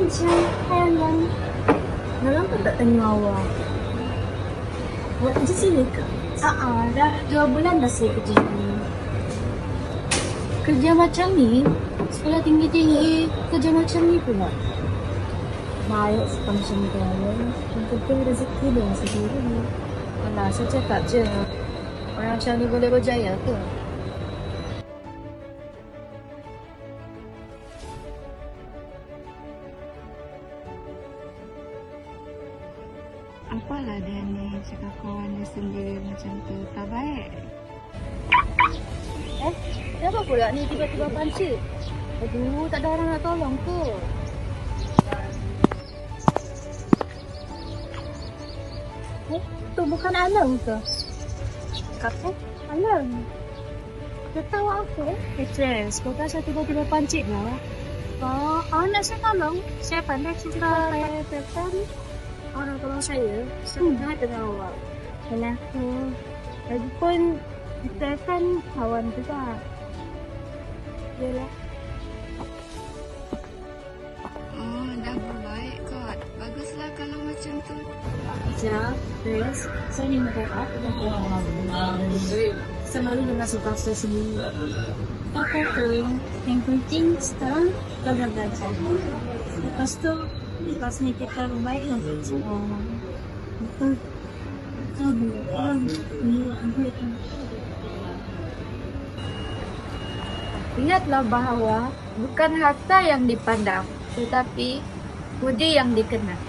Sayang kan. Dah lama tak tengok awak. Awak kerja sini ke? Dah 2 bulan dah saya kerja sini. Kerja macam ni? Sekolah tinggi-tinggi, kerja macam ni pula? Baik macam tu. Yang penting rezeki dia sendiri. Alah, saya cakap je. Orang macam ni boleh berjaya ke? Apalah dia ni cakap kawan dia sendiri macam tu. Tak baik. Kenapa pula ni tiba-tiba pancit? Aduh, tak ada orang nak tolong ke? Tu bukan Alam ke? Kata Alam. Dia tahu aku Yes, kau kan saya tiba-tiba pancit lah. Awak nak saya tolong? Saya pandai cerita kayak tekan. Orang tolong saya, senang dengan awak. Kenapa? Lagipun kita kan kawan juga. Yalah. Oh, dah berbaik kot. Baguslah kalau macam tu. Ya, Grace, saya ni minta maaf dengan orang. Selalu dengan suka saya sendiri. Apa tu? Yang penting sekarang kita belajar. Lepas tu, lepas ni kita berbaik lah. Betul. Ingatlah bahawa bukan harta yang dipandang, tetapi budi yang dikenal.